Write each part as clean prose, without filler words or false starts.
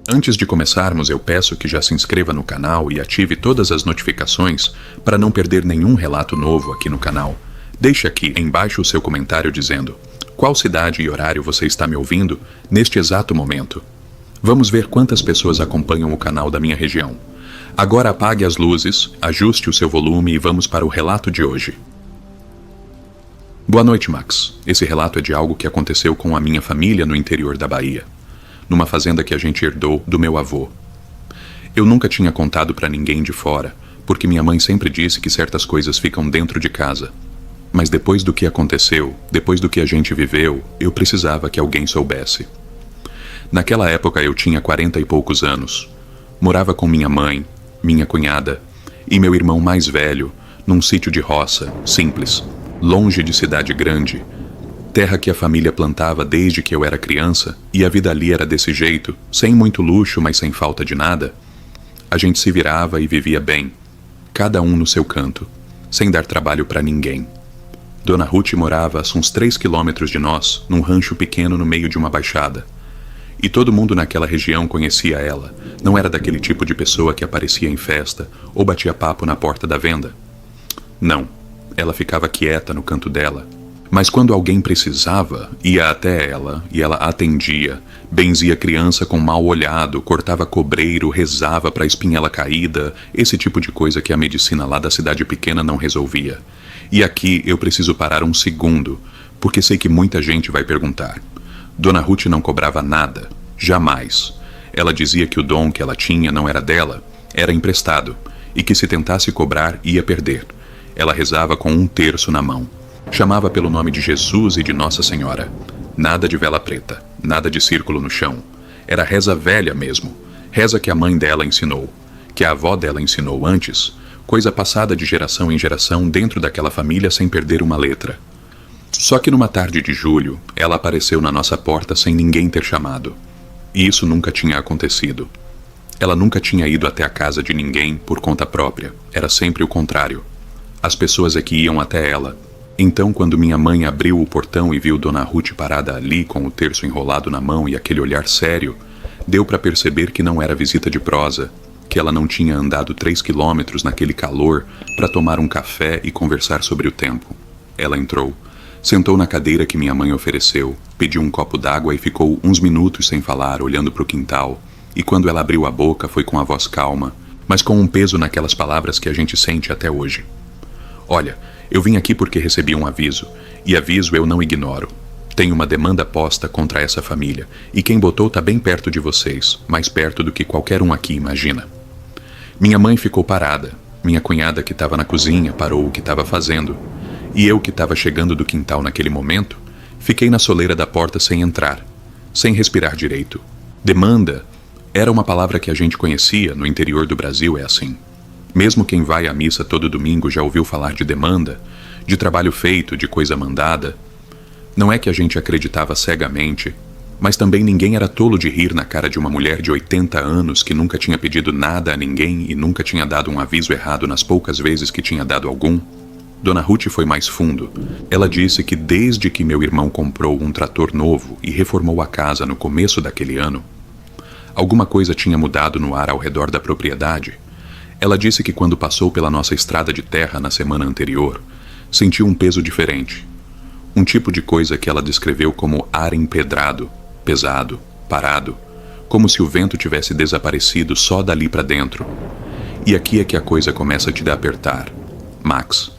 Antes de começarmos, eu peço que já se inscreva no canal e ative todas as notificações para não perder nenhum relato novo aqui no canal. Deixe aqui embaixo o seu comentário dizendo qual cidade e horário você está me ouvindo neste exato momento. Vamos ver quantas pessoas acompanham o canal da minha região. Agora apague as luzes, ajuste o seu volume e vamos para o relato de hoje. Boa noite, Max. Esse relato é de algo que aconteceu com a minha família no interior da Bahia, numa fazenda que a gente herdou do meu avô. Eu nunca tinha contado para ninguém de fora, porque minha mãe sempre disse que certas coisas ficam dentro de casa. Mas depois do que aconteceu, depois do que a gente viveu, eu precisava que alguém soubesse. Naquela época eu tinha 40 e poucos anos. Morava com minha mãe, minha cunhada e meu irmão mais velho, num sítio de roça, simples, longe de cidade grande, terra que a família plantava desde que eu era criança, e a vida ali era desse jeito, sem muito luxo, mas sem falta de nada. A gente se virava e vivia bem, cada um no seu canto, sem dar trabalho para ninguém. Dona Ruth morava a uns 3 quilômetros de nós, num rancho pequeno no meio de uma baixada. E todo mundo naquela região conhecia ela. Não era daquele tipo de pessoa que aparecia em festa ou batia papo na porta da venda. Não, ela ficava quieta no canto dela. Mas quando alguém precisava, ia até ela e ela atendia, benzia criança com mau olhado, cortava cobreiro, rezava para a espinhela caída, esse tipo de coisa que a medicina lá da cidade pequena não resolvia. E aqui eu preciso parar um segundo, porque sei que muita gente vai perguntar. Dona Ruth não cobrava nada, jamais. Ela dizia que o dom que ela tinha não era dela, era emprestado, e que se tentasse cobrar ia perder. Ela rezava com 1/3 na mão. Chamava pelo nome de Jesus e de Nossa Senhora. Nada de vela preta, nada de círculo no chão. Era reza velha mesmo, reza que a mãe dela ensinou, que a avó dela ensinou antes, coisa passada de geração em geração dentro daquela família sem perder uma letra. Só que numa tarde de julho, ela apareceu na nossa porta sem ninguém ter chamado. E isso nunca tinha acontecido. Ela nunca tinha ido até a casa de ninguém por conta própria, era sempre o contrário. As pessoas é que iam até ela. Então, quando minha mãe abriu o portão e viu Dona Ruth parada ali com o terço enrolado na mão e aquele olhar sério, deu para perceber que não era visita de prosa, que ela não tinha andado 3 quilômetros naquele calor para tomar um café e conversar sobre o tempo. Ela entrou, sentou na cadeira que minha mãe ofereceu, pediu um copo d'água e ficou uns minutos sem falar, olhando para o quintal, e quando ela abriu a boca foi com a voz calma, mas com um peso naquelas palavras que a gente sente até hoje. Olha, eu vim aqui porque recebi um aviso, e aviso eu não ignoro. Tenho uma demanda posta contra essa família, e quem botou tá bem perto de vocês, mais perto do que qualquer um aqui imagina. Minha mãe ficou parada, minha cunhada que estava na cozinha parou o que estava fazendo, e eu que estava chegando do quintal naquele momento, fiquei na soleira da porta sem entrar, sem respirar direito. Demanda era uma palavra que a gente conhecia, no interior do Brasil é assim. Mesmo quem vai à missa todo domingo já ouviu falar de demanda, de trabalho feito, de coisa mandada. Não é que a gente acreditava cegamente, mas também ninguém era tolo de rir na cara de uma mulher de 80 anos que nunca tinha pedido nada a ninguém e nunca tinha dado um aviso errado nas poucas vezes que tinha dado algum. Dona Ruth foi mais fundo. Ela disse que desde que meu irmão comprou um trator novo e reformou a casa no começo daquele ano, alguma coisa tinha mudado no ar ao redor da propriedade. Ela disse que quando passou pela nossa estrada de terra na semana anterior, sentiu um peso diferente. Um tipo de coisa que ela descreveu como ar empedrado, pesado, parado, como se o vento tivesse desaparecido só dali para dentro. E aqui é que a coisa começa a te apertar, Max.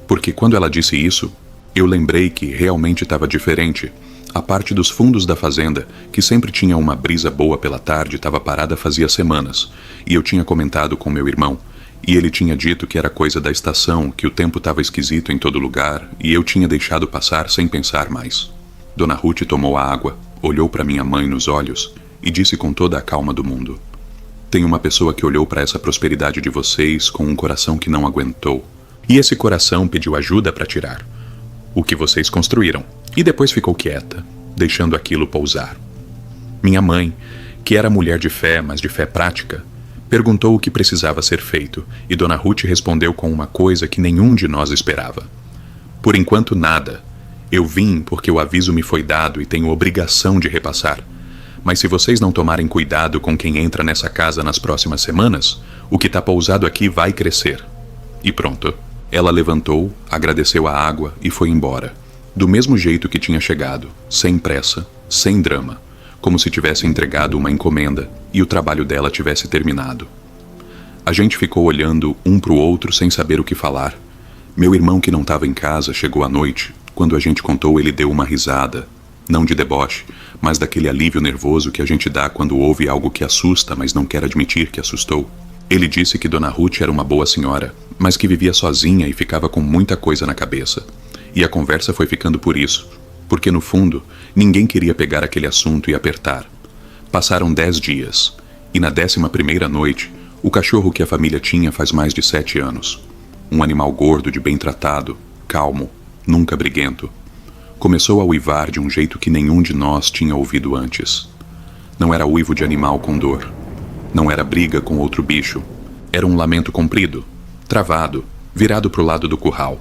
Porque quando ela disse isso, eu lembrei que realmente estava diferente. A parte dos fundos da fazenda, que sempre tinha uma brisa boa pela tarde, estava parada fazia semanas, e eu tinha comentado com meu irmão, e ele tinha dito que era coisa da estação, que o tempo estava esquisito em todo lugar, e eu tinha deixado passar sem pensar mais. Dona Ruth tomou a água, olhou para minha mãe nos olhos e disse com toda a calma do mundo: tem uma pessoa que olhou para essa prosperidade de vocês com um coração que não aguentou, e esse coração pediu ajuda para tirar o que vocês construíram, e depois ficou quieta, deixando aquilo pousar. Minha mãe, que era mulher de fé, mas de fé prática, perguntou o que precisava ser feito, e Dona Ruth respondeu com uma coisa que nenhum de nós esperava. Por enquanto nada. Eu vim porque o aviso me foi dado e tenho obrigação de repassar. Mas se vocês não tomarem cuidado com quem entra nessa casa nas próximas semanas, o que tá pousado aqui vai crescer. E pronto. Ela levantou, agradeceu a água e foi embora. Do mesmo jeito que tinha chegado, sem pressa, sem drama, como se tivesse entregado uma encomenda e o trabalho dela tivesse terminado. A gente ficou olhando um pro outro sem saber o que falar. Meu irmão, que não estava em casa, chegou à noite. Quando a gente contou, ele deu uma risada. Não de deboche, mas daquele alívio nervoso que a gente dá quando ouve algo que assusta, mas não quer admitir que assustou. Ele disse que Dona Ruth era uma boa senhora, mas que vivia sozinha e ficava com muita coisa na cabeça. E a conversa foi ficando por isso, porque no fundo, ninguém queria pegar aquele assunto e apertar. Passaram 10 dias, e na 11ª noite, o cachorro que a família tinha faz mais de 7 anos. Um animal gordo de bem tratado, calmo, nunca briguento. Começou a uivar de um jeito que nenhum de nós tinha ouvido antes. Não era uivo de animal com dor. Não era briga com outro bicho. Era um lamento comprido, travado, virado pro lado do curral.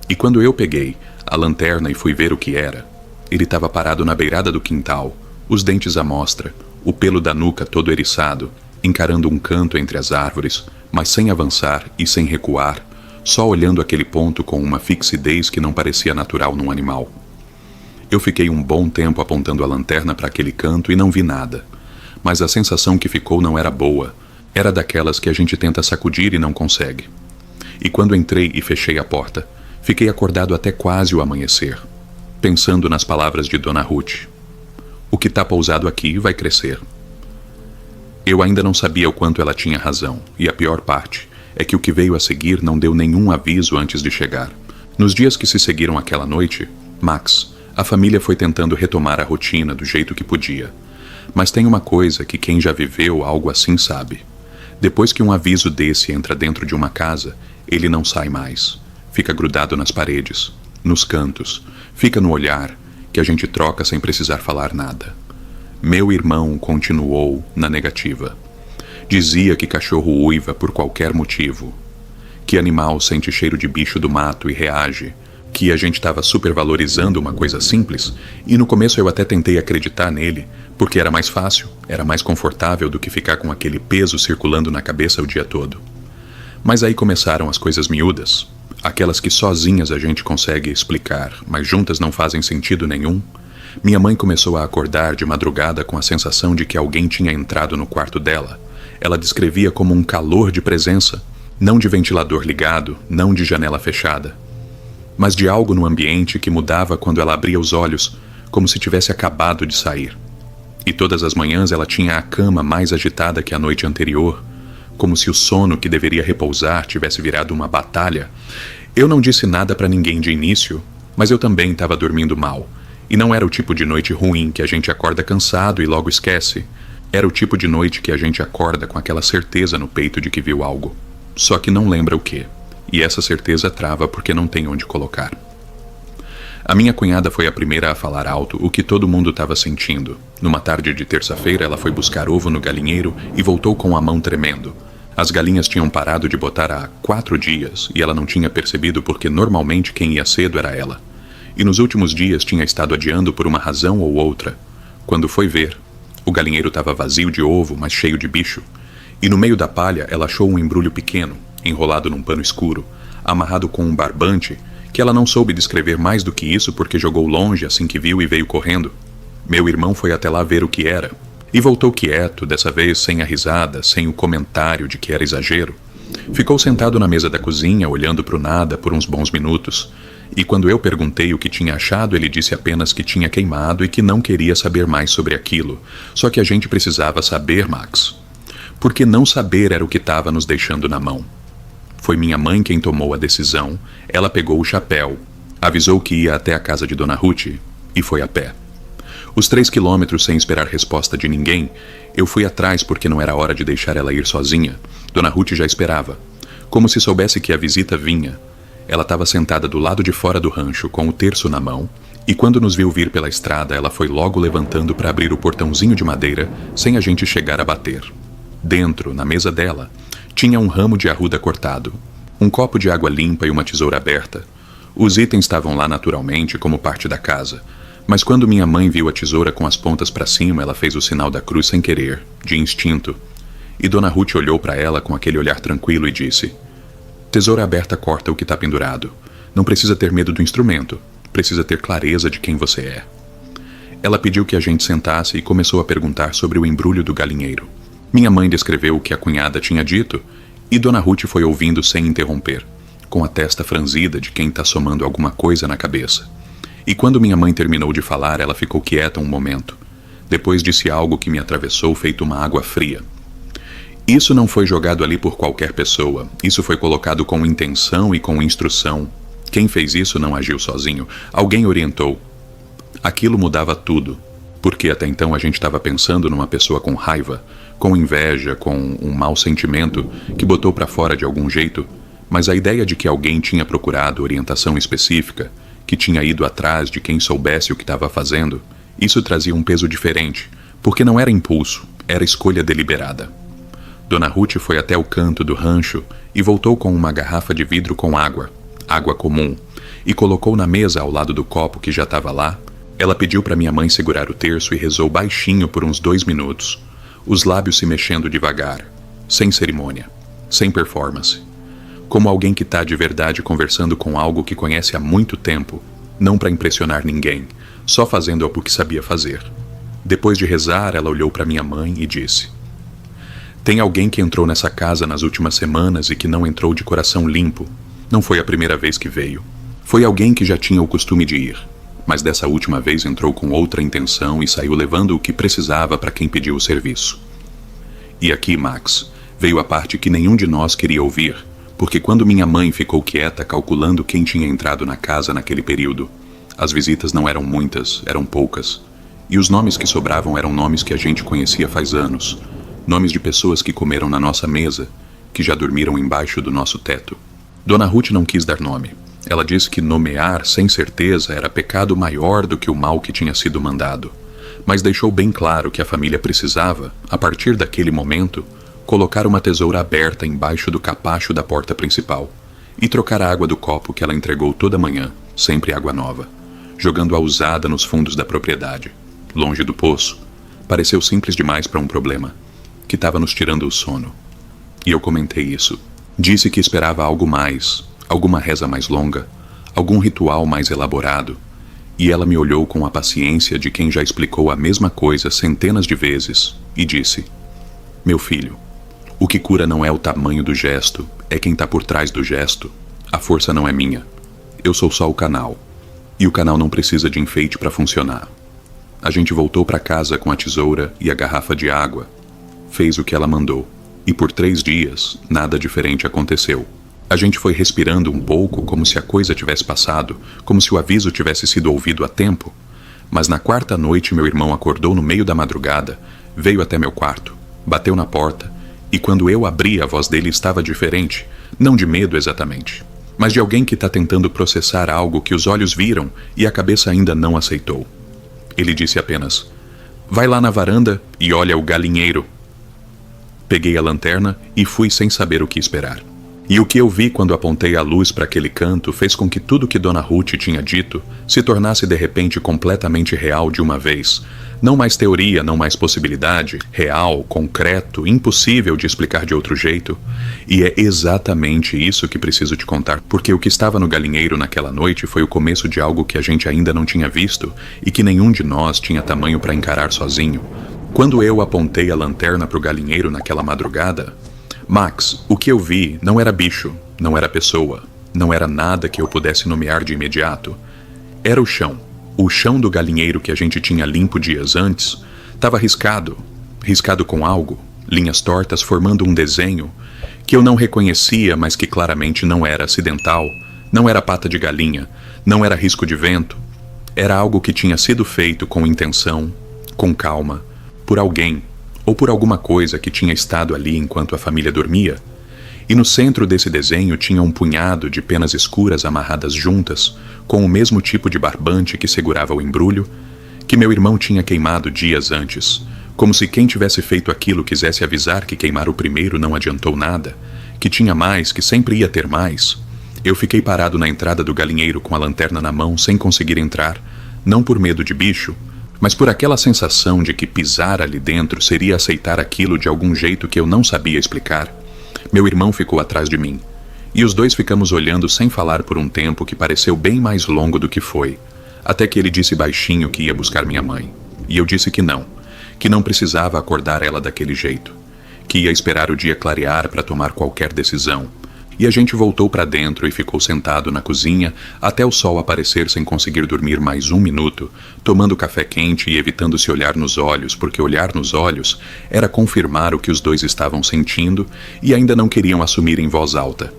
E quando eu peguei a lanterna e fui ver o que era, ele estava parado na beirada do quintal, os dentes à mostra, o pelo da nuca todo eriçado, encarando um canto entre as árvores, mas sem avançar e sem recuar, só olhando aquele ponto com uma fixidez que não parecia natural num animal. Eu fiquei um bom tempo apontando a lanterna para aquele canto e não vi nada. Mas a sensação que ficou não era boa. Era daquelas que a gente tenta sacudir e não consegue. E quando entrei e fechei a porta, fiquei acordado até quase o amanhecer, pensando nas palavras de Dona Ruth. O que tá pousado aqui vai crescer. Eu ainda não sabia o quanto ela tinha razão, e a pior parte é que o que veio a seguir não deu nenhum aviso antes de chegar. Nos dias que se seguiram àquela noite, Max, a família foi tentando retomar a rotina do jeito que podia. Mas tem uma coisa que quem já viveu algo assim sabe. Depois que um aviso desse entra dentro de uma casa, ele não sai mais. Fica grudado nas paredes, nos cantos, fica no olhar, que a gente troca sem precisar falar nada. Meu irmão continuou na negativa. Dizia que cachorro uiva por qualquer motivo, que animal sente cheiro de bicho do mato e reage, que a gente estava supervalorizando uma coisa simples, e no começo eu até tentei acreditar nele, porque era mais fácil, era mais confortável do que ficar com aquele peso circulando na cabeça o dia todo. Mas aí começaram as coisas miúdas, aquelas que sozinhas a gente consegue explicar, mas juntas não fazem sentido nenhum. Minha mãe começou a acordar de madrugada com a sensação de que alguém tinha entrado no quarto dela. Ela descrevia como um calor de presença, não de ventilador ligado, não de janela fechada, mas de algo no ambiente que mudava quando ela abria os olhos, como se tivesse acabado de sair. E todas as manhãs ela tinha a cama mais agitada que a noite anterior, como se o sono que deveria repousar tivesse virado uma batalha. Eu não disse nada para ninguém de início, mas eu também estava dormindo mal. E não era o tipo de noite ruim que a gente acorda cansado e logo esquece. Era o tipo de noite que a gente acorda com aquela certeza no peito de que viu algo, só que não lembra o quê. E essa certeza trava porque não tem onde colocar. A minha cunhada foi a primeira a falar alto o que todo mundo estava sentindo. Numa tarde de terça-feira, ela foi buscar ovo no galinheiro e voltou com a mão tremendo. As galinhas tinham parado de botar há 4 dias e ela não tinha percebido porque normalmente quem ia cedo era ela. E nos últimos dias tinha estado adiando por uma razão ou outra. Quando foi ver, o galinheiro estava vazio de ovo, mas cheio de bicho. E no meio da palha ela achou um embrulho pequeno, enrolado num pano escuro, amarrado com um barbante, que ela não soube descrever mais do que isso porque jogou longe assim que viu e veio correndo. Meu irmão foi até lá ver o que era, e voltou quieto, dessa vez sem a risada, sem o comentário de que era exagero. Ficou sentado na mesa da cozinha, olhando pro nada por uns bons minutos, e quando eu perguntei o que tinha achado, ele disse apenas que tinha queimado e que não queria saber mais sobre aquilo. Só que a gente precisava saber, Max. Porque não saber era o que estava nos deixando na mão. Foi minha mãe quem tomou a decisão. Ela pegou o chapéu, avisou que ia até a casa de Dona Ruth e foi a pé. Os 3 quilômetros sem esperar resposta de ninguém, eu fui atrás porque não era hora de deixar ela ir sozinha. Dona Ruth já esperava, como se soubesse que a visita vinha. Ela estava sentada do lado de fora do rancho com o terço na mão, e quando nos viu vir pela estrada, ela foi logo levantando para abrir o portãozinho de madeira sem a gente chegar a bater. Dentro, na mesa dela, tinha um ramo de arruda cortado, um copo de água limpa e uma tesoura aberta. Os itens estavam lá naturalmente como parte da casa, Mas quando minha mãe viu a tesoura com as pontas para cima, ela fez o sinal da cruz sem querer, de instinto. E Dona Ruth olhou para ela com aquele olhar tranquilo e disse: Tesoura aberta corta o que está pendurado. Não precisa ter medo do instrumento. Precisa ter clareza de quem você é. Ela pediu que a gente sentasse e começou a perguntar sobre o embrulho do galinheiro. Minha mãe descreveu o que a cunhada tinha dito e Dona Ruth foi ouvindo sem interromper, com a testa franzida de quem está somando alguma coisa na cabeça. E quando minha mãe terminou de falar, ela ficou quieta um momento. Depois disse algo que me atravessou feito uma água fria. Isso não foi jogado ali por qualquer pessoa. Isso foi colocado com intenção e com instrução. Quem fez isso não agiu sozinho. Alguém orientou. Aquilo mudava tudo. Porque até então a gente estava pensando numa pessoa com raiva, com inveja, com um mau sentimento que botou para fora de algum jeito. Mas a ideia de que alguém tinha procurado orientação específica, que tinha ido atrás de quem soubesse o que estava fazendo, isso trazia um peso diferente, porque não era impulso, era escolha deliberada. Dona Ruth foi até o canto do rancho e voltou com uma garrafa de vidro com água comum, e colocou na mesa ao lado do copo que já estava lá. Ela pediu para minha mãe segurar o terço e rezou baixinho por uns 2 minutos, os lábios se mexendo devagar, sem cerimônia, sem performance. Como alguém que está de verdade conversando com algo que conhece há muito tempo, não para impressionar ninguém, só fazendo o que sabia fazer. Depois de rezar, ela olhou para minha mãe e disse: Tem alguém que entrou nessa casa nas últimas semanas e que não entrou de coração limpo. Não foi a primeira vez que veio. Foi alguém que já tinha o costume de ir, mas dessa última vez entrou com outra intenção e saiu levando o que precisava para quem pediu o serviço. E aqui, Max, veio a parte que nenhum de nós queria ouvir, porque quando minha mãe ficou quieta calculando quem tinha entrado na casa naquele período, as visitas não eram muitas, eram poucas. E os nomes que sobravam eram nomes que a gente conhecia faz anos, nomes de pessoas que comeram na nossa mesa, que já dormiram embaixo do nosso teto. Dona Ruth não quis dar nome. Ela disse que nomear sem certeza era pecado maior do que o mal que tinha sido mandado, mas deixou bem claro que a família precisava, a partir daquele momento, colocar uma tesoura aberta embaixo do capacho da porta principal e trocar a água do copo que ela entregou toda manhã, sempre água nova, jogando a usada nos fundos da propriedade, longe do poço. Pareceu simples demais para um problema, que estava nos tirando o sono. E eu comentei isso. Disse que esperava algo mais, alguma reza mais longa, algum ritual mais elaborado, e ela me olhou com a paciência de quem já explicou a mesma coisa centenas de vezes e disse: Meu filho, o que cura não é o tamanho do gesto, é quem está por trás do gesto. A força não é minha. Eu sou só o canal. E o canal não precisa de enfeite para funcionar. A gente voltou para casa com a tesoura e a garrafa de água. Fez o que ela mandou. E por 3 dias, nada diferente aconteceu. A gente foi respirando um pouco como se a coisa tivesse passado, como se o aviso tivesse sido ouvido a tempo. Mas na 4ª noite meu irmão acordou no meio da madrugada, veio até meu quarto, bateu na porta, e quando eu abri a voz dele estava diferente, não de medo exatamente, mas de alguém que está tentando processar algo que os olhos viram e a cabeça ainda não aceitou. Ele disse apenas: Vai lá na varanda e olha o galinheiro. Peguei a lanterna e fui sem saber o que esperar. E o que eu vi quando apontei a luz para aquele canto fez com que tudo que Dona Ruth tinha dito se tornasse de repente completamente real de uma vez. Não mais teoria, não mais possibilidade, real, concreto, impossível de explicar de outro jeito. E é exatamente isso que preciso te contar, porque o que estava no galinheiro naquela noite foi o começo de algo que a gente ainda não tinha visto e que nenhum de nós tinha tamanho para encarar sozinho. Quando eu apontei a lanterna para o galinheiro naquela madrugada, Max, o que eu vi não era bicho, não era pessoa, não era nada que eu pudesse nomear de imediato. Era o chão do galinheiro que a gente tinha limpo dias antes, estava riscado com algo, linhas tortas formando um desenho que eu não reconhecia, mas que claramente não era acidental, não era pata de galinha, não era risco de vento, era algo que tinha sido feito com intenção, com calma, por alguém, ou por alguma coisa que tinha estado ali enquanto a família dormia. E no centro desse desenho tinha um punhado de penas escuras amarradas juntas, com o mesmo tipo de barbante que segurava o embrulho, que meu irmão tinha queimado dias antes, como se quem tivesse feito aquilo quisesse avisar que queimar o primeiro não adiantou nada, que tinha mais, que sempre ia ter mais. Eu fiquei parado na entrada do galinheiro com a lanterna na mão, sem conseguir entrar, Não por medo de bicho, mas por aquela sensação de que pisar ali dentro seria aceitar aquilo de algum jeito que eu não sabia explicar. Meu irmão ficou atrás de mim, e os dois ficamos olhando sem falar por um tempo que pareceu bem mais longo do que foi, até que ele disse baixinho que ia buscar minha mãe. E eu disse que não precisava acordar ela daquele jeito, que ia esperar o dia clarear para tomar qualquer decisão. E a gente voltou para dentro e ficou sentado na cozinha até o sol aparecer sem conseguir dormir mais um minuto, tomando café quente e evitando se olhar nos olhos, porque olhar nos olhos era confirmar o que os dois estavam sentindo e ainda não queriam assumir em voz alta.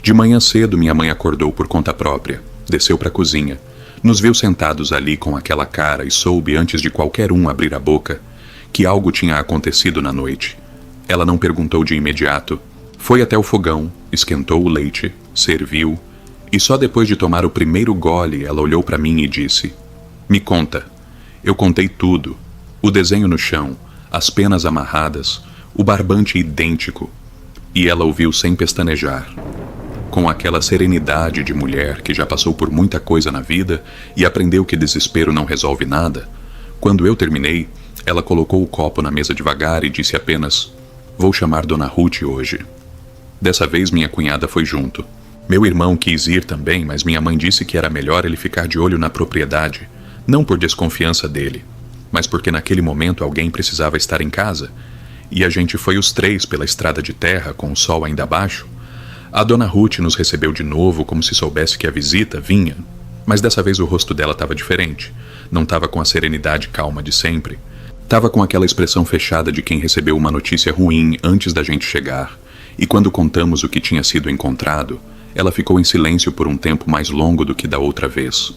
De manhã cedo, minha mãe acordou por conta própria, desceu para a cozinha, nos viu sentados ali com aquela cara e soube, antes de qualquer um abrir a boca, que algo tinha acontecido na noite. Ela não perguntou de imediato. Foi até o fogão, esquentou o leite, serviu, e só depois de tomar o primeiro gole ela olhou para mim e disse: "Me conta." Eu contei tudo. O desenho no chão, as penas amarradas, o barbante idêntico. E ela ouviu sem pestanejar, com aquela serenidade de mulher que já passou por muita coisa na vida e aprendeu que desespero não resolve nada. Quando eu terminei, ela colocou o copo na mesa devagar e disse apenas: "Vou chamar Dona Ruth hoje." Dessa vez minha cunhada foi junto. Meu irmão quis ir também, mas minha mãe disse que era melhor ele ficar de olho na propriedade, não por desconfiança dele, mas porque naquele momento alguém precisava estar em casa. E a gente foi os três pela estrada de terra, com o sol ainda abaixo. A Dona Ruth nos recebeu de novo como se soubesse que a visita vinha, mas dessa vez o rosto dela estava diferente. Não estava com a serenidade calma de sempre. Estava com aquela expressão fechada de quem recebeu uma notícia ruim antes da gente chegar. E quando contamos o que tinha sido encontrado, ela ficou em silêncio por um tempo mais longo do que da outra vez.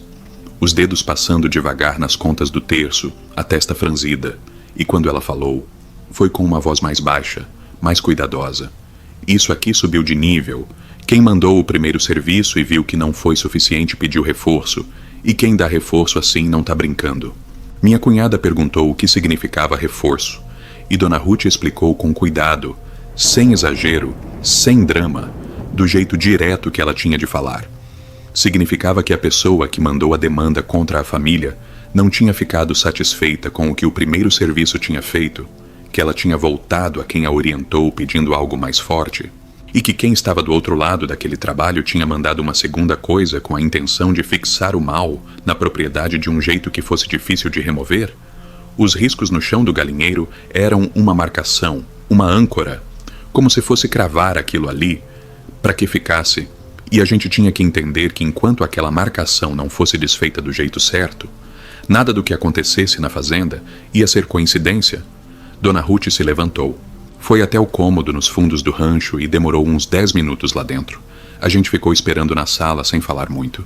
Os dedos passando devagar nas contas do terço, a testa franzida. E quando ela falou, foi com uma voz mais baixa, mais cuidadosa. "Isso aqui subiu de nível. Quem mandou o primeiro serviço e viu que não foi suficiente pediu reforço. E quem dá reforço assim não tá brincando." Minha cunhada perguntou o que significava reforço. E Dona Ruth explicou com cuidado, sem exagero, sem drama, do jeito direto que ela tinha de falar. Significava que a pessoa que mandou a demanda contra a família não tinha ficado satisfeita com o que o primeiro serviço tinha feito, que ela tinha voltado a quem a orientou pedindo algo mais forte, e que quem estava do outro lado daquele trabalho tinha mandado uma segunda coisa com a intenção de fixar o mal na propriedade de um jeito que fosse difícil de remover. Os riscos no chão do galinheiro eram uma marcação, uma âncora, como se fosse cravar aquilo ali, para que ficasse, e a gente tinha que entender que enquanto aquela marcação não fosse desfeita do jeito certo, nada do que acontecesse na fazenda ia ser coincidência. Dona Ruth se levantou, foi até o cômodo nos fundos do rancho e demorou uns 10 minutos lá dentro. A gente ficou esperando na sala sem falar muito.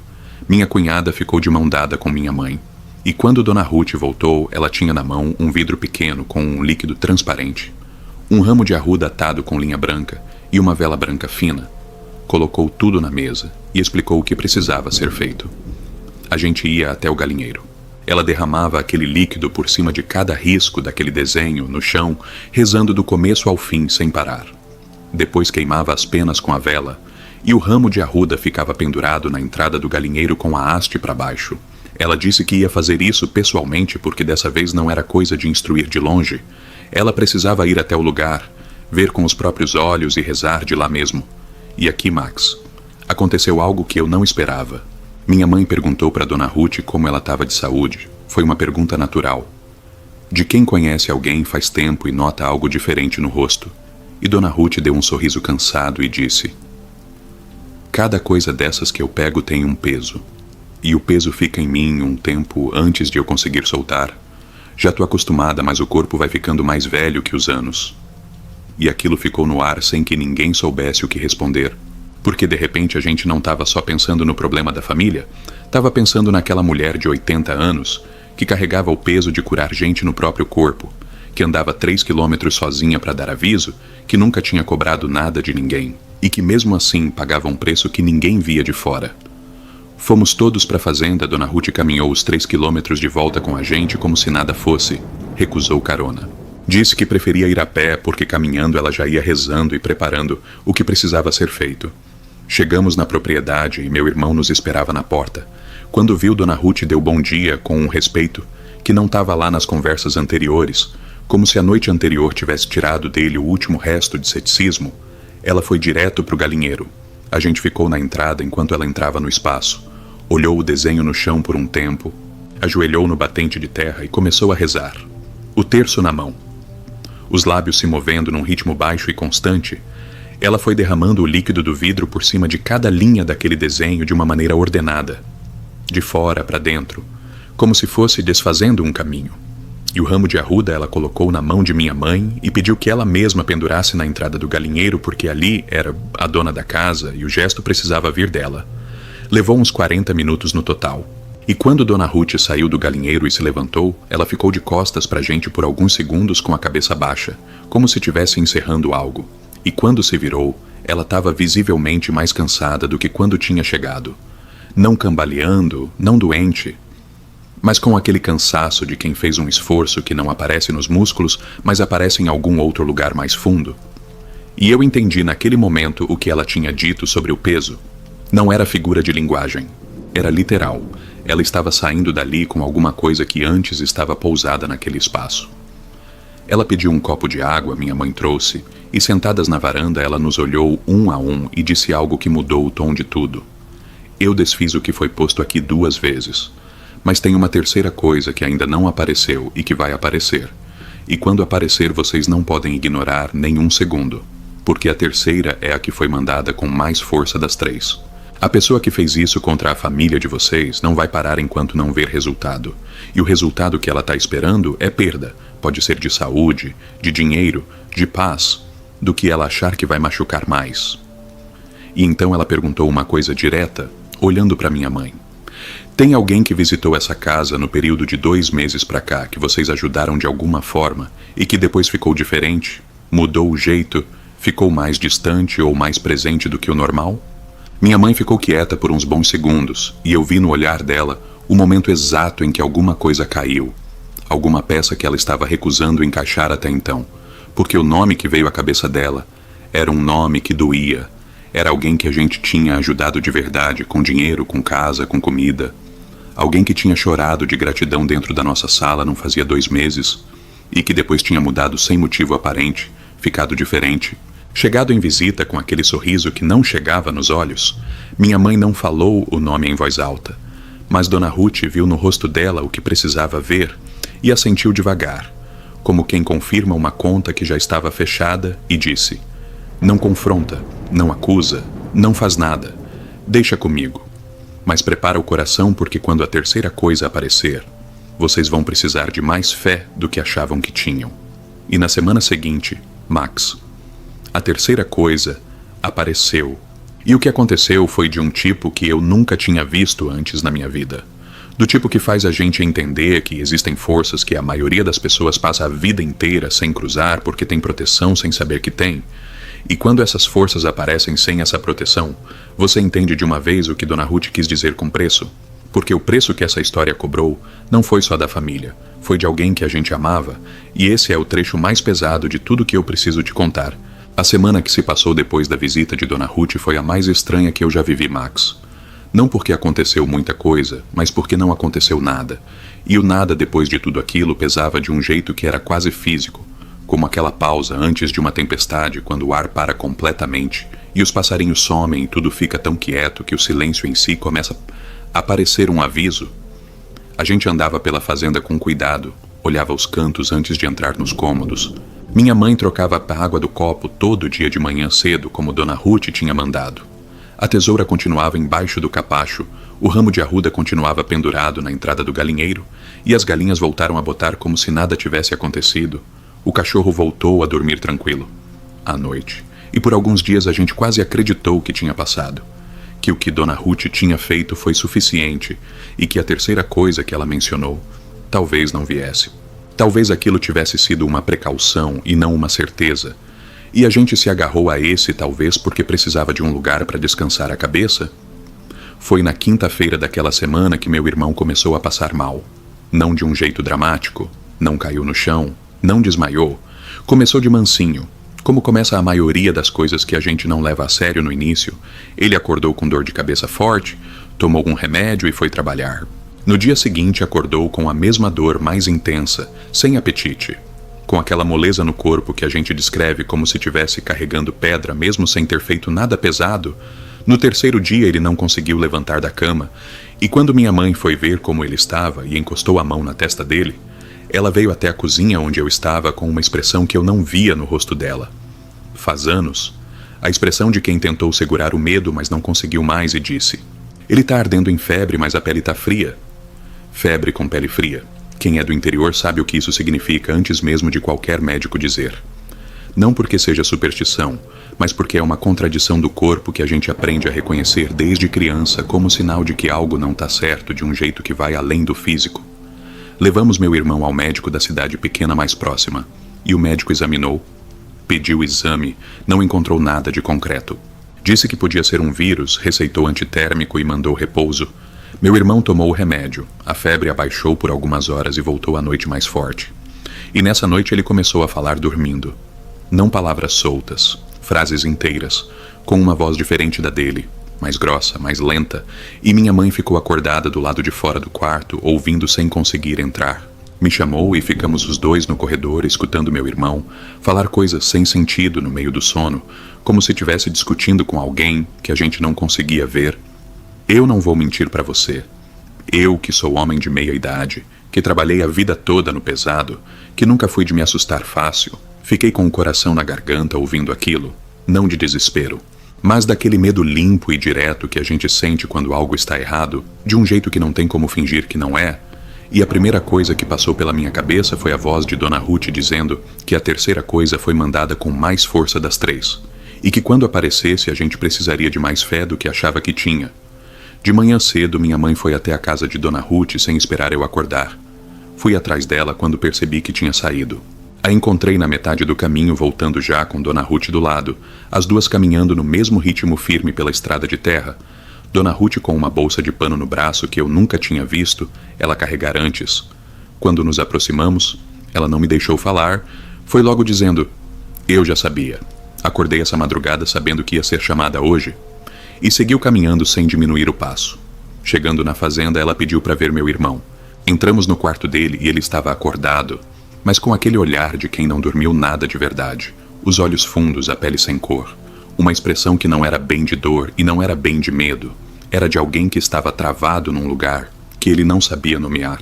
Minha cunhada ficou de mão dada com minha mãe, e quando Dona Ruth voltou, ela tinha na mão um vidro pequeno com um líquido transparente, um ramo de arruda atado com linha branca e uma vela branca fina. Colocou tudo na mesa e explicou o que precisava ser feito. A gente ia até o galinheiro. Ela derramava aquele líquido por cima de cada risco daquele desenho no chão, rezando do começo ao fim sem parar. Depois queimava as penas com a vela e o ramo de arruda ficava pendurado na entrada do galinheiro com a haste para baixo. Ela disse que ia fazer isso pessoalmente porque dessa vez não era coisa de instruir de longe. Ela precisava ir até o lugar, ver com os próprios olhos e rezar de lá mesmo. E aqui, Max, aconteceu algo que eu não esperava. Minha mãe perguntou para Dona Ruth como ela estava de saúde. Foi uma pergunta natural. De quem conhece alguém faz tempo e nota algo diferente no rosto. E Dona Ruth deu um sorriso cansado e disse: "Cada coisa dessas que eu pego tem um peso. E o peso fica em mim um tempo antes de eu conseguir soltar. Já tô acostumada, mas o corpo vai ficando mais velho que os anos." E aquilo ficou no ar sem que ninguém soubesse o que responder. Porque de repente a gente não estava só pensando no problema da família, estava pensando naquela mulher de 80 anos que carregava o peso de curar gente no próprio corpo, que andava 3 quilômetros sozinha para dar aviso, que nunca tinha cobrado nada de ninguém, e que mesmo assim pagava um preço que ninguém via de fora. Fomos todos para a fazenda. Dona Ruth caminhou os 3 quilômetros de volta com a gente como se nada fosse. Recusou carona. Disse que preferia ir a pé porque caminhando ela já ia rezando e preparando o que precisava ser feito. Chegamos na propriedade e meu irmão nos esperava na porta. Quando viu, Dona Ruth deu bom dia com um respeito que não estava lá nas conversas anteriores, como se a noite anterior tivesse tirado dele o último resto de ceticismo. Ela foi direto para o galinheiro. A gente ficou na entrada enquanto ela entrava no espaço. Olhou o desenho no chão por um tempo, ajoelhou no batente de terra e começou a rezar. O terço na mão. Os lábios se movendo num ritmo baixo e constante, ela foi derramando o líquido do vidro por cima de cada linha daquele desenho de uma maneira ordenada, de fora para dentro, como se fosse desfazendo um caminho. E o ramo de arruda ela colocou na mão de minha mãe e pediu que ela mesma pendurasse na entrada do galinheiro porque ali era a dona da casa e o gesto precisava vir dela. Levou uns 40 minutos no total. E quando Dona Ruth saiu do galinheiro e se levantou, ela ficou de costas pra gente por alguns segundos com a cabeça baixa, como se estivesse encerrando algo. E quando se virou, ela estava visivelmente mais cansada do que quando tinha chegado. Não cambaleando, não doente, mas com aquele cansaço de quem fez um esforço que não aparece nos músculos, mas aparece em algum outro lugar mais fundo. E eu entendi naquele momento o que ela tinha dito sobre o peso. Não era figura de linguagem, era literal. Ela estava saindo dali com alguma coisa que antes estava pousada naquele espaço. Ela pediu um copo de água, minha mãe trouxe, e sentadas na varanda ela nos olhou um a um e disse algo que mudou o tom de tudo. Eu desfiz o que foi posto aqui 2 vezes. Mas tem uma terceira coisa que ainda não apareceu e que vai aparecer. E quando aparecer vocês não podem ignorar nem um segundo, porque a terceira é a que foi mandada com mais força das 3. A pessoa que fez isso contra a família de vocês não vai parar enquanto não ver resultado. E o resultado que ela está esperando é perda. Pode ser de saúde, de dinheiro, de paz, do que ela achar que vai machucar mais. E então ela perguntou uma coisa direta, olhando para minha mãe. Tem alguém que visitou essa casa no período de 2 meses para cá que vocês ajudaram de alguma forma e que depois ficou diferente? Mudou o jeito? Ficou mais distante ou mais presente do que o normal? Minha mãe ficou quieta por uns bons segundos e eu vi no olhar dela o momento exato em que alguma coisa caiu. Alguma peça que ela estava recusando encaixar até então, porque o nome que veio à cabeça dela era um nome que doía. Era alguém que a gente tinha ajudado de verdade, com dinheiro, com casa, com comida. Alguém que tinha chorado de gratidão dentro da nossa sala não fazia 2 meses e que depois tinha mudado sem motivo aparente, ficado diferente. Chegado em visita com aquele sorriso que não chegava nos olhos, minha mãe não falou o nome em voz alta, mas Dona Ruth viu no rosto dela o que precisava ver e assentiu devagar, como quem confirma uma conta que já estava fechada e disse: não confronta, não acusa, não faz nada, deixa comigo, mas prepara o coração porque quando a terceira coisa aparecer, vocês vão precisar de mais fé do que achavam que tinham. E na semana seguinte, Max, a terceira coisa apareceu. E o que aconteceu foi de um tipo que eu nunca tinha visto antes na minha vida. Do tipo que faz a gente entender que existem forças que a maioria das pessoas passa a vida inteira sem cruzar porque tem proteção sem saber que tem. E quando essas forças aparecem sem essa proteção, você entende de uma vez o que Dona Ruth quis dizer com preço. Porque o preço que essa história cobrou não foi só da família, foi de alguém que a gente amava, e esse é o trecho mais pesado de tudo que eu preciso te contar. A semana que se passou depois da visita de Dona Ruth foi a mais estranha que eu já vivi, Max. Não porque aconteceu muita coisa, mas porque não aconteceu nada. E o nada depois de tudo aquilo pesava de um jeito que era quase físico, como aquela pausa antes de uma tempestade quando o ar para completamente e os passarinhos somem e tudo fica tão quieto que o silêncio em si começa a parecer um aviso. A gente andava pela fazenda com cuidado, olhava os cantos antes de entrar nos cômodos. Minha mãe trocava a água do copo todo dia de manhã cedo, como Dona Ruth tinha mandado. A tesoura continuava embaixo do capacho, o ramo de arruda continuava pendurado na entrada do galinheiro, e as galinhas voltaram a botar como se nada tivesse acontecido. O cachorro voltou a dormir tranquilo. À noite. E por alguns dias a gente quase acreditou que tinha passado. Que o que Dona Ruth tinha feito foi suficiente, e que a terceira coisa que ela mencionou talvez não viesse. Talvez aquilo tivesse sido uma precaução e não uma certeza. E a gente se agarrou a esse talvez porque precisava de um lugar para descansar a cabeça. Foi na quinta-feira daquela semana que meu irmão começou a passar mal. Não de um jeito dramático, não caiu no chão, não desmaiou. Começou de mansinho, como começa a maioria das coisas que a gente não leva a sério no início. Ele acordou com dor de cabeça forte, Tomou um remédio e foi trabalhar. No dia seguinte acordou com a mesma dor mais intensa, sem apetite. Com aquela moleza no corpo que a gente descreve como se estivesse carregando pedra mesmo sem ter feito nada pesado. No terceiro dia ele não conseguiu levantar da cama, e quando minha mãe foi ver como ele estava e encostou a mão na testa dele, ela veio até a cozinha onde eu estava com uma expressão que eu não via no rosto dela. Faz anos. A expressão de quem tentou segurar o medo, mas não conseguiu mais, e disse: "Ele tá ardendo em febre, mas a pele tá fria." Febre com pele fria. Quem é do interior sabe o que isso significa antes mesmo de qualquer médico dizer. Não porque seja superstição, mas porque é uma contradição do corpo que a gente aprende a reconhecer desde criança como sinal de que algo não tá certo de um jeito que vai além do físico. Levamos meu irmão ao médico da cidade pequena mais próxima, e o médico examinou, pediu exame, não encontrou nada de concreto. Disse que podia ser um vírus, receitou antitérmico e mandou repouso. Meu irmão tomou o remédio, a febre abaixou por algumas horas e voltou à noite mais forte. E nessa noite ele começou a falar dormindo. Não palavras soltas, frases inteiras, com uma voz diferente da dele, mais grossa, mais lenta, e minha mãe ficou acordada do lado de fora do quarto, ouvindo sem conseguir entrar. Me chamou e ficamos os dois no corredor, escutando meu irmão falar coisas sem sentido no meio do sono, como se estivesse discutindo com alguém que a gente não conseguia ver. Eu não vou mentir para você. Eu, que sou homem de meia idade, que trabalhei a vida toda no pesado, que nunca fui de me assustar fácil, fiquei com o coração na garganta ouvindo aquilo, não de desespero, mas daquele medo limpo e direto que a gente sente quando algo está errado, de um jeito que não tem como fingir que não é. E a primeira coisa que passou pela minha cabeça foi a voz de Dona Ruth dizendo que a terceira coisa foi mandada com mais força das três, e que quando aparecesse a gente precisaria de mais fé do que achava que tinha. De manhã cedo, minha mãe foi até a casa de Dona Ruth sem esperar eu acordar. Fui atrás dela quando percebi que tinha saído. A encontrei na metade do caminho, voltando já com Dona Ruth do lado, as duas caminhando no mesmo ritmo firme pela estrada de terra. Dona Ruth com uma bolsa de pano no braço que eu nunca tinha visto ela carregar antes. Quando nos aproximamos, ela não me deixou falar, foi logo dizendo: "Eu já sabia. Acordei essa madrugada sabendo que ia ser chamada hoje." E seguiu caminhando sem diminuir o passo. Chegando na fazenda, ela pediu para ver meu irmão. Entramos no quarto dele e ele estava acordado, mas com aquele olhar de quem não dormiu nada de verdade. Os olhos fundos, a pele sem cor. Uma expressão que não era bem de dor e não era bem de medo. Era de alguém que estava travado num lugar que ele não sabia nomear.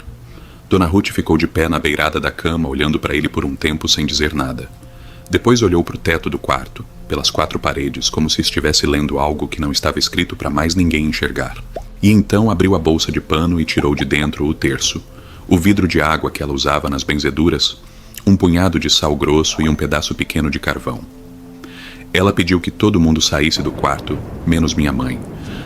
Dona Ruth ficou de pé na beirada da cama, olhando para ele por um tempo sem dizer nada. Depois olhou para o teto do quarto, pelas quatro paredes, como se estivesse lendo algo que não estava escrito para mais ninguém enxergar. E então abriu a bolsa de pano e tirou de dentro o terço, o vidro de água que ela usava nas benzeduras, um punhado de sal grosso e um pedaço pequeno de carvão. Ela pediu que todo mundo saísse do quarto, menos minha mãe.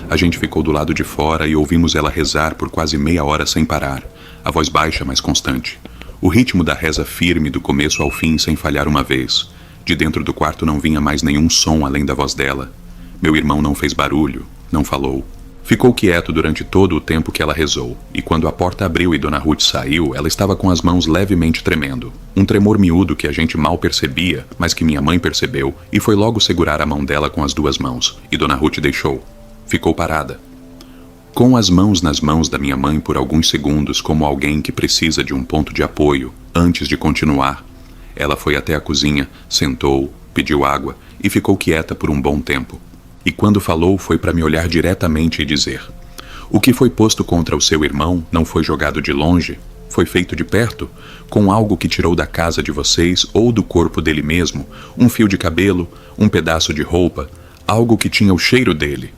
A gente ficou do lado de fora e ouvimos ela rezar por quase meia hora sem parar, a voz baixa, mas constante. O ritmo da reza firme do começo ao fim sem falhar uma vez. De dentro do quarto não vinha mais nenhum som além da voz dela. Meu irmão não fez barulho, não falou. Ficou quieto durante todo o tempo que ela rezou, e quando a porta abriu e Dona Ruth saiu, ela estava com as mãos levemente tremendo. Um tremor miúdo que a gente mal percebia, mas que minha mãe percebeu, e foi logo segurar a mão dela com as duas mãos, e Dona Ruth deixou. Ficou parada. Com as mãos nas mãos da minha mãe por alguns segundos, como alguém que precisa de um ponto de apoio, antes de continuar, ela foi até a cozinha, sentou, pediu água e ficou quieta por um bom tempo. E quando falou, foi para me olhar diretamente e dizer: "O que foi posto contra o seu irmão não foi jogado de longe, foi feito de perto, com algo que tirou da casa de vocês ou do corpo dele mesmo, um fio de cabelo, um pedaço de roupa, algo que tinha o cheiro dele."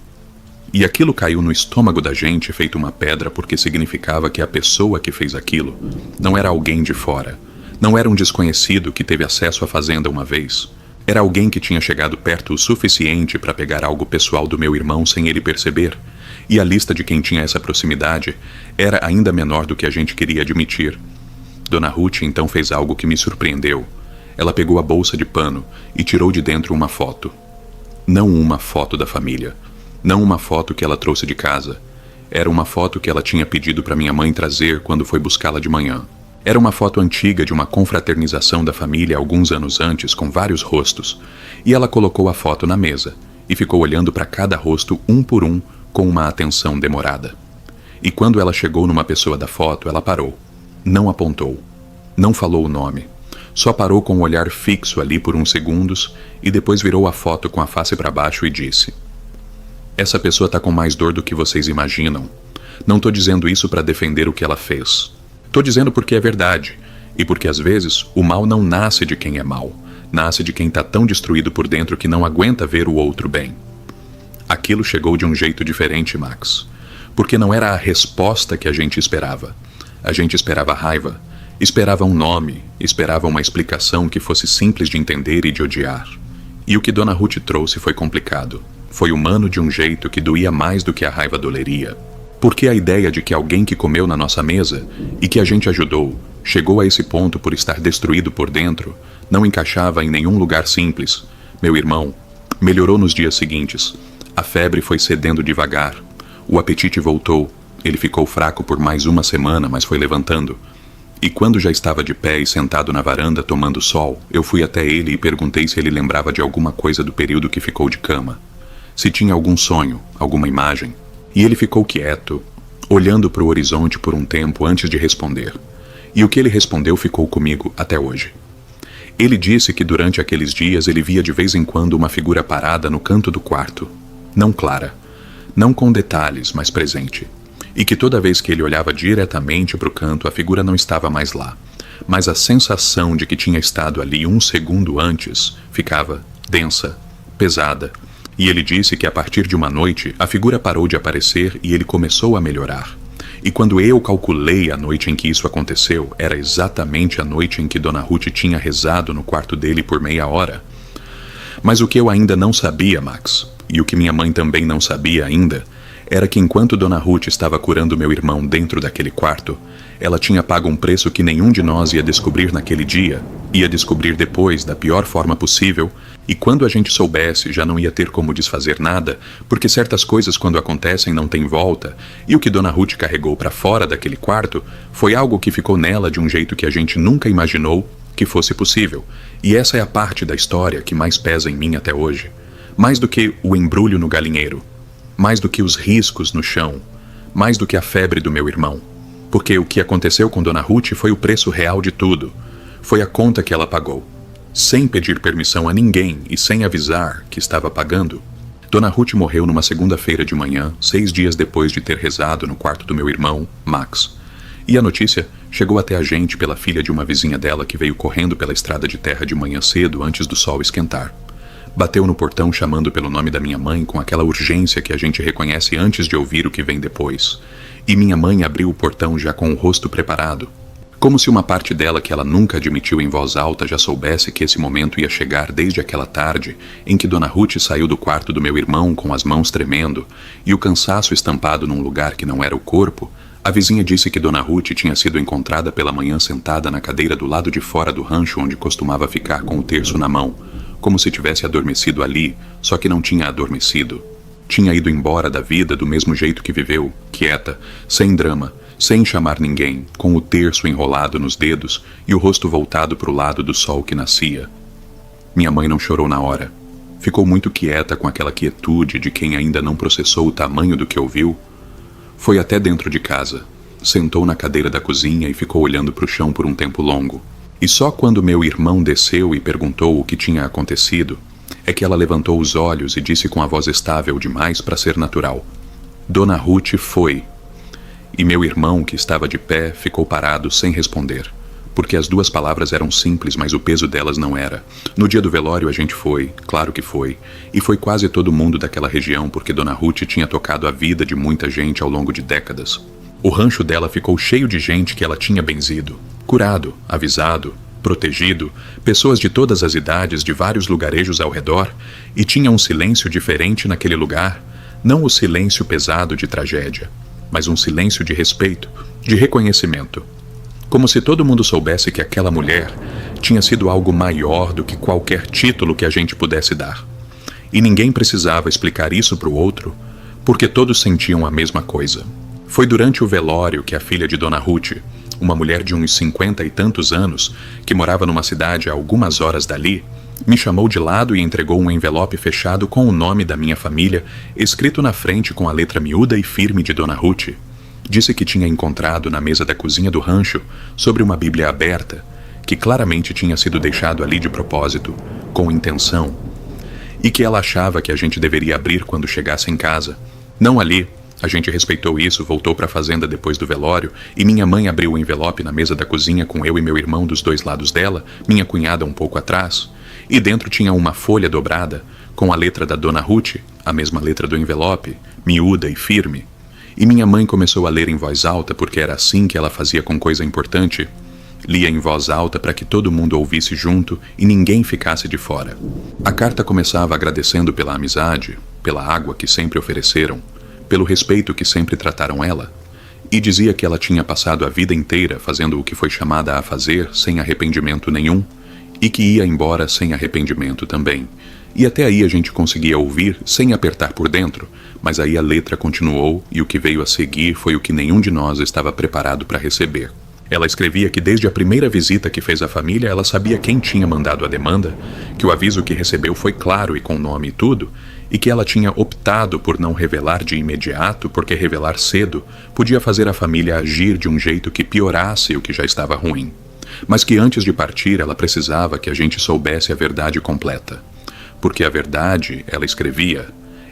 E aquilo caiu no estômago da gente feito uma pedra, porque significava que a pessoa que fez aquilo não era alguém de fora, não era um desconhecido que teve acesso à fazenda uma vez. Era alguém que tinha chegado perto o suficiente para pegar algo pessoal do meu irmão sem ele perceber, e a lista de quem tinha essa proximidade era ainda menor do que a gente queria admitir. Dona Ruth então fez algo que me surpreendeu. Ela pegou a bolsa de pano e tirou de dentro uma foto. Não uma foto da família, não uma foto que ela trouxe de casa. Era uma foto que ela tinha pedido para minha mãe trazer quando foi buscá-la de manhã. Era uma foto antiga de uma confraternização da família alguns anos antes, com vários rostos, e ela colocou a foto na mesa, e ficou olhando para cada rosto um por um, com uma atenção demorada. E quando ela chegou numa pessoa da foto, ela parou. Não apontou. Não falou o nome. Só parou com o olhar fixo ali por uns segundos e depois virou a foto com a face para baixo e disse: "Essa pessoa está com mais dor do que vocês imaginam. Não tô dizendo isso para defender o que ela fez. Tô dizendo porque é verdade. E porque às vezes o mal não nasce de quem é mal. Nasce de quem está tão destruído por dentro que não aguenta ver o outro bem." Aquilo chegou de um jeito diferente, Max. Porque não era a resposta que a gente esperava. A gente esperava raiva, esperava um nome, esperava uma explicação que fosse simples de entender e de odiar. E o que Dona Ruth trouxe foi complicado. Foi humano de um jeito que doía mais do que a raiva doleria. Porque a ideia de que alguém que comeu na nossa mesa e que a gente ajudou chegou a esse ponto por estar destruído por dentro não encaixava em nenhum lugar simples. Meu irmão melhorou nos dias seguintes. A febre foi cedendo devagar. O apetite voltou. Ele ficou fraco por mais uma semana, mas foi levantando. E quando já estava de pé e sentado na varanda tomando sol, eu fui até ele e perguntei se ele lembrava de alguma coisa do período que ficou de cama. Se tinha algum sonho, alguma imagem. E ele ficou quieto, olhando para o horizonte por um tempo antes de responder. E o que ele respondeu ficou comigo até hoje. Ele disse que durante aqueles dias ele via de vez em quando uma figura parada no canto do quarto. Não clara, não com detalhes, mas presente. E que toda vez que ele olhava diretamente para o canto, a figura não estava mais lá. Mas a sensação de que tinha estado ali um segundo antes ficava densa, pesada. E ele disse que a partir de uma noite, a figura parou de aparecer e ele começou a melhorar. E quando eu calculei a noite em que isso aconteceu, era exatamente a noite em que Dona Ruth tinha rezado no quarto dele por meia hora. Mas o que eu ainda não sabia, Max, e o que minha mãe também não sabia ainda, era que enquanto Dona Ruth estava curando meu irmão dentro daquele quarto, ela tinha pago um preço que nenhum de nós ia descobrir naquele dia, ia descobrir depois da pior forma possível, e quando a gente soubesse já não ia ter como desfazer nada, porque certas coisas quando acontecem não têm volta, e o que Dona Ruth carregou para fora daquele quarto foi algo que ficou nela de um jeito que a gente nunca imaginou que fosse possível, e essa é a parte da história que mais pesa em mim até hoje. Mais do que o embrulho no galinheiro, mais do que os riscos no chão, mais do que a febre do meu irmão. Porque o que aconteceu com Dona Ruth foi o preço real de tudo. Foi a conta que ela pagou. Sem pedir permissão a ninguém e sem avisar que estava pagando. Dona Ruth morreu numa segunda-feira de manhã, 6 dias depois de ter rezado no quarto do meu irmão, Max. E a notícia chegou até a gente pela filha de uma vizinha dela que veio correndo pela estrada de terra de manhã cedo antes do sol esquentar. Bateu no portão chamando pelo nome da minha mãe com aquela urgência que a gente reconhece antes de ouvir o que vem depois. E minha mãe abriu o portão já com o rosto preparado. Como se uma parte dela que ela nunca admitiu em voz alta já soubesse que esse momento ia chegar desde aquela tarde em que Dona Ruth saiu do quarto do meu irmão com as mãos tremendo e o cansaço estampado num lugar que não era o corpo, a vizinha disse que Dona Ruth tinha sido encontrada pela manhã sentada na cadeira do lado de fora do rancho onde costumava ficar com o terço na mão, como se tivesse adormecido ali, só que não tinha adormecido. Tinha ido embora da vida do mesmo jeito que viveu, quieta, sem drama, sem chamar ninguém, com o terço enrolado nos dedos e o rosto voltado para o lado do sol que nascia. Minha mãe não chorou na hora. Ficou muito quieta com aquela quietude de quem ainda não processou o tamanho do que ouviu. Foi até dentro de casa, sentou na cadeira da cozinha e ficou olhando para o chão por um tempo longo. E só quando meu irmão desceu e perguntou o que tinha acontecido, é que ela levantou os olhos e disse com a voz estável demais para ser natural: Dona Ruth foi. E meu irmão, que estava de pé, ficou parado sem responder, porque as duas palavras eram simples, mas o peso delas não era. No dia do velório a gente foi, claro que foi, e foi quase todo mundo daquela região, porque Dona Ruth tinha tocado a vida de muita gente ao longo de décadas. O rancho dela ficou cheio de gente que ela tinha benzido, curado, avisado, protegido, pessoas de todas as idades de vários lugarejos ao redor, e tinha um silêncio diferente naquele lugar, não o silêncio pesado de tragédia, mas um silêncio de respeito, de reconhecimento. Como se todo mundo soubesse que aquela mulher tinha sido algo maior do que qualquer título que a gente pudesse dar. E ninguém precisava explicar isso para o outro, porque todos sentiam a mesma coisa. Foi durante o velório que a filha de Dona Ruth, uma mulher de uns 50 e tantos anos, que morava numa cidade a algumas horas dali, Me chamou de lado e entregou um envelope fechado com o nome da minha família, escrito na frente com a letra miúda e firme de Dona Ruth. Disse que tinha encontrado na mesa da cozinha do rancho, sobre uma Bíblia aberta, que claramente tinha sido deixado ali de propósito, com intenção, e que ela achava que a gente deveria abrir quando chegasse em casa. Não ali. A gente respeitou isso, voltou para a fazenda depois do velório, e minha mãe abriu o envelope na mesa da cozinha com eu e meu irmão dos dois lados dela, minha cunhada um pouco atrás, e dentro tinha uma folha dobrada, com a letra da Dona Ruth, a mesma letra do envelope, miúda e firme. E minha mãe começou a ler em voz alta, porque era assim que ela fazia com coisa importante. Lia em voz alta para que todo mundo ouvisse junto e ninguém ficasse de fora. A carta começava agradecendo pela amizade, pela água que sempre ofereceram, pelo respeito que sempre trataram ela, e dizia que ela tinha passado a vida inteira fazendo o que foi chamada a fazer sem arrependimento nenhum, e que ia embora sem arrependimento também. E até aí a gente conseguia ouvir sem apertar por dentro, mas aí a letra continuou e o que veio a seguir foi o que nenhum de nós estava preparado para receber. Ela escrevia que desde a primeira visita que fez à família ela sabia quem tinha mandado a demanda, que o aviso que recebeu foi claro e com nome e tudo, e que ela tinha optado por não revelar de imediato porque revelar cedo podia fazer a família agir de um jeito que piorasse o que já estava ruim. Mas que antes de partir ela precisava que a gente soubesse a verdade completa. Porque a verdade, ela escrevia,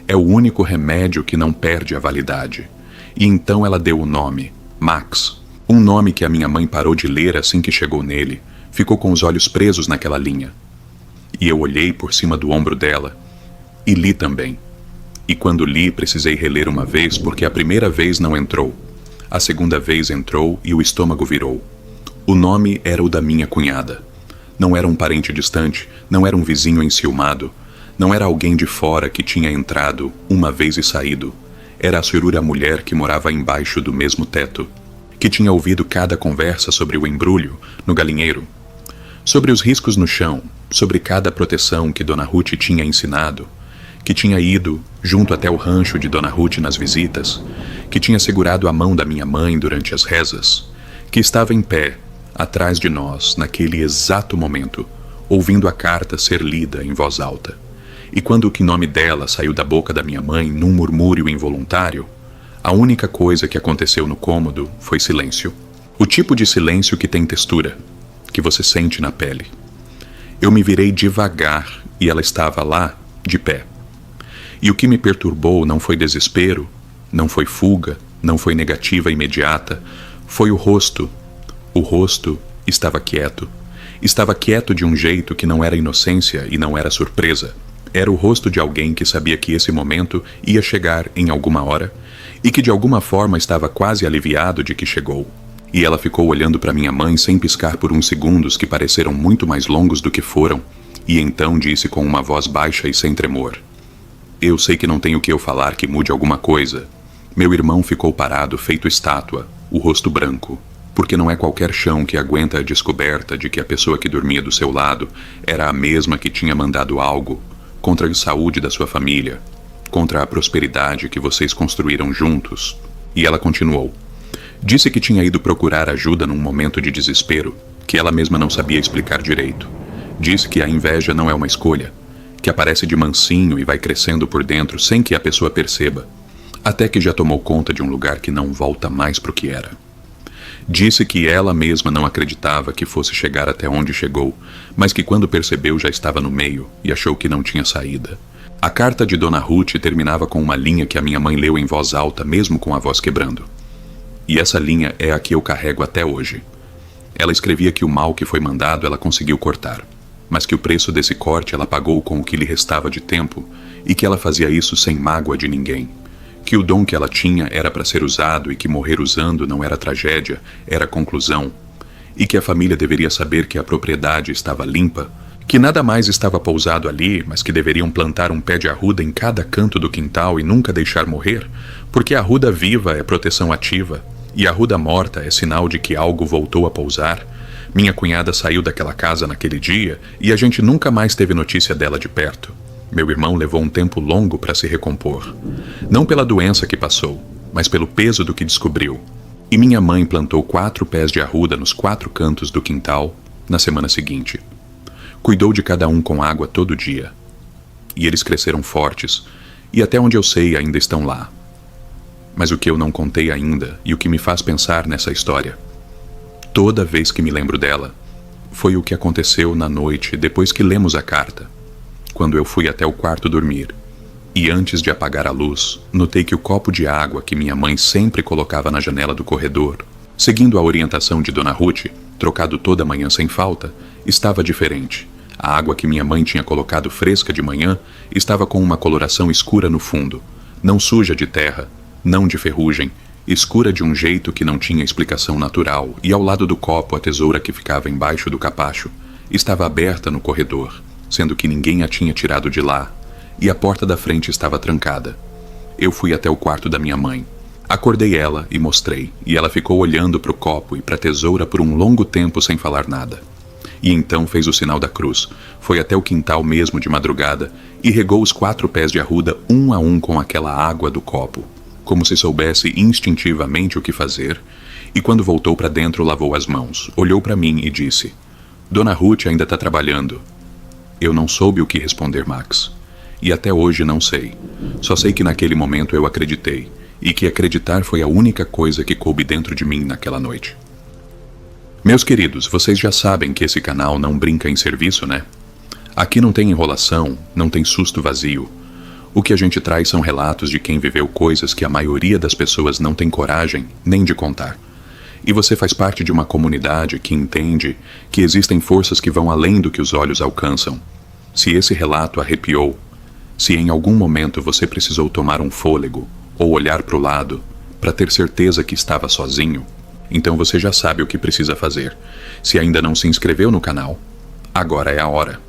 é o único remédio que não perde a validade. E então ela deu o nome, Max. Um nome que a minha mãe parou de ler assim que chegou nele, ficou com os olhos presos naquela linha. E eu olhei por cima do ombro dela e li também. E quando li, precisei reler uma vez porque a primeira vez não entrou. A segunda vez entrou e o estômago virou. O nome era o da minha cunhada. Não era um parente distante, não era um vizinho enciumado, não era alguém de fora que tinha entrado uma vez e saído. Era a senhora mulher que morava embaixo do mesmo teto, que tinha ouvido cada conversa sobre o embrulho no galinheiro, sobre os riscos no chão, sobre cada proteção que Dona Ruth tinha ensinado, que tinha ido junto até o rancho de Dona Ruth nas visitas, que tinha segurado a mão da minha mãe durante as rezas, que estava em pé, atrás de nós, naquele exato momento, ouvindo a carta ser lida em voz alta. E quando o nome dela saiu da boca da minha mãe num murmúrio involuntário, a única coisa que aconteceu no cômodo foi silêncio. O tipo de silêncio que tem textura, que você sente na pele. Eu me virei devagar e ela estava lá, de pé. E o que me perturbou não foi desespero, não foi fuga, não foi negativa imediata, foi o rosto. O rosto estava quieto. Estava quieto de um jeito que não era inocência e não era surpresa. Era o rosto de alguém que sabia que esse momento ia chegar em alguma hora e que de alguma forma estava quase aliviado de que chegou. E ela ficou olhando para minha mãe sem piscar por uns segundos que pareceram muito mais longos do que foram, e então disse com uma voz baixa e sem tremor: "Eu sei que não tenho que eu falar que mude alguma coisa." Meu irmão ficou parado feito estátua, o rosto branco, porque não é qualquer chão que aguenta a descoberta de que a pessoa que dormia do seu lado era a mesma que tinha mandado algo contra a saúde da sua família, contra a prosperidade que vocês construíram juntos. E ela continuou. Disse que tinha ido procurar ajuda num momento de desespero, que ela mesma não sabia explicar direito. Disse que a inveja não é uma escolha, que aparece de mansinho e vai crescendo por dentro sem que a pessoa perceba, até que já tomou conta de um lugar que não volta mais pro que era. Disse que ela mesma não acreditava que fosse chegar até onde chegou, mas que quando percebeu já estava no meio e achou que não tinha saída. A carta de Dona Ruth terminava com uma linha que a minha mãe leu em voz alta, mesmo com a voz quebrando. E essa linha é a que eu carrego até hoje. Ela escrevia que o mal que foi mandado ela conseguiu cortar, mas que o preço desse corte ela pagou com o que lhe restava de tempo e que ela fazia isso sem mágoa de ninguém. Que o dom que ela tinha era para ser usado e que morrer usando não era tragédia, era conclusão. E que a família deveria saber que a propriedade estava limpa, que nada mais estava pousado ali, mas que deveriam plantar um pé de arruda em cada canto do quintal e nunca deixar morrer, porque a arruda viva é proteção ativa, e a arruda morta é sinal de que algo voltou a pousar. Minha cunhada saiu daquela casa naquele dia e a gente nunca mais teve notícia dela de perto. Meu irmão levou um tempo longo para se recompor. Não pela doença que passou, mas pelo peso do que descobriu. E minha mãe plantou 4 pés de arruda nos 4 cantos do quintal na semana seguinte. Cuidou de cada um com água todo dia. E eles cresceram fortes, e até onde eu sei ainda estão lá. Mas o que eu não contei ainda, e o que me faz pensar nessa história, toda vez que me lembro dela, foi o que aconteceu na noite depois que lemos a carta, quando eu fui até o quarto dormir. E antes de apagar a luz, notei que o copo de água que minha mãe sempre colocava na janela do corredor, seguindo a orientação de Dona Ruth, trocado toda manhã sem falta, estava diferente. A água que minha mãe tinha colocado fresca de manhã estava com uma coloração escura no fundo, não suja de terra, não de ferrugem, escura de um jeito que não tinha explicação natural, e ao lado do copo a tesoura que ficava embaixo do capacho estava aberta no corredor, sendo que ninguém a tinha tirado de lá, e a porta da frente estava trancada. Eu fui até o quarto da minha mãe. Acordei ela e mostrei, e ela ficou olhando para o copo e para a tesoura por um longo tempo sem falar nada. E então fez o sinal da cruz, foi até o quintal mesmo de madrugada e regou os 4 pés de arruda um a um com aquela água do copo, como se soubesse instintivamente o que fazer, e quando voltou para dentro lavou as mãos, olhou para mim e disse: Dona Ruth ainda está trabalhando. Eu não soube o que responder, Max. E até hoje não sei. Só sei que naquele momento eu acreditei, e que acreditar foi a única coisa que coube dentro de mim naquela noite. Meus queridos, vocês já sabem que esse canal não brinca em serviço, né? Aqui não tem enrolação, não tem susto vazio. O que a gente traz são relatos de quem viveu coisas que a maioria das pessoas não tem coragem nem de contar. E você faz parte de uma comunidade que entende que existem forças que vão além do que os olhos alcançam. Se esse relato arrepiou, se em algum momento você precisou tomar um fôlego ou olhar para o lado para ter certeza que estava sozinho, então você já sabe o que precisa fazer. Se ainda não se inscreveu no canal, agora é a hora.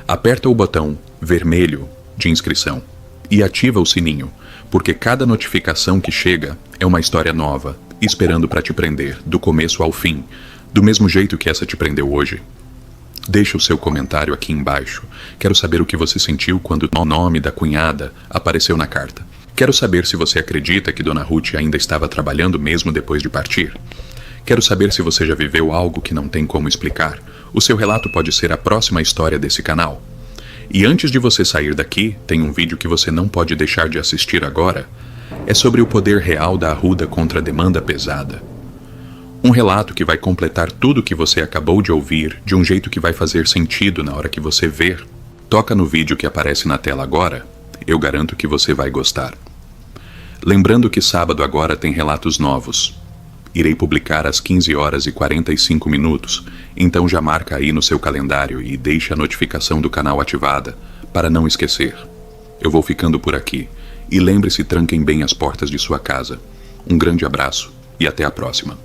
Aperta o botão vermelho de inscrição e ativa o sininho, porque cada notificação que chega é uma história nova, esperando para te prender, do começo ao fim, do mesmo jeito que essa te prendeu hoje. Deixa o seu comentário aqui embaixo. Quero saber o que você sentiu quando o nome da cunhada apareceu na carta. Quero saber se você acredita que Dona Ruth ainda estava trabalhando mesmo depois de partir. Quero saber se você já viveu algo que não tem como explicar. O seu relato pode ser a próxima história desse canal. E antes de você sair daqui, tem um vídeo que você não pode deixar de assistir agora. É sobre o poder real da arruda contra a demanda pesada. Um relato que vai completar tudo o que você acabou de ouvir de um jeito que vai fazer sentido na hora que você ver. Toca no vídeo que aparece na tela agora. Eu garanto que você vai gostar. Lembrando que sábado agora tem relatos novos. Irei publicar às 15h45, então já marca aí no seu calendário e deixa a notificação do canal ativada, para não esquecer. Eu vou ficando por aqui, e lembre-se, tranquem bem as portas de sua casa. Um grande abraço e até a próxima.